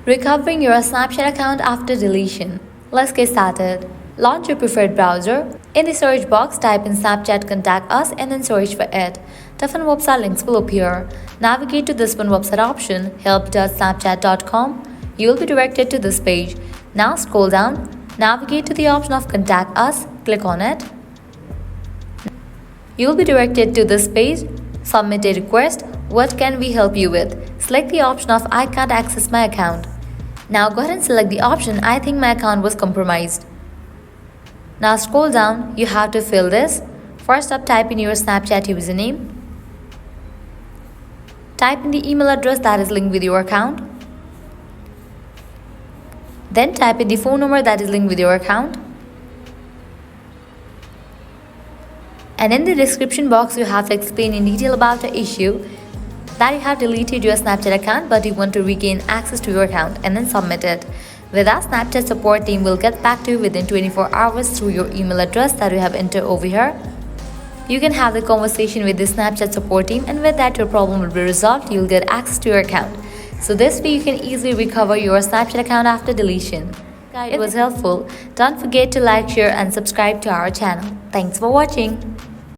Recovering your Snapchat account after deletion. Let's get started. Launch your preferred browser. In the search box, type in Snapchat Contact Us and then search for it. Different website links will appear. Navigate to this one website option, help.snapchat.com. You will be directed to this page. Now scroll down. Navigate to the option of Contact Us. Click on it. You will be directed to this page. Submit a request. What can we help you with? Select the option of I can't access my account. Now go ahead and select the option I think my account was compromised. Now scroll down, you have to fill this. First up, type in your Snapchat username. Type in the email address that is linked with your account. Then type in the phone number that is linked with your account. And in the description box, you have to explain in detail about the issue that you have deleted your Snapchat account but you want to regain access to your account, and then submit it. With our Snapchat support team will get back to you within 24 hours through your email address that you have entered over here. You can have the conversation with the Snapchat support team, and with that your problem will be resolved. You'll get access to your account. So this way you can easily recover your Snapchat account after deletion. If it was helpful, don't forget to like, share and subscribe to our channel. Thanks for watching.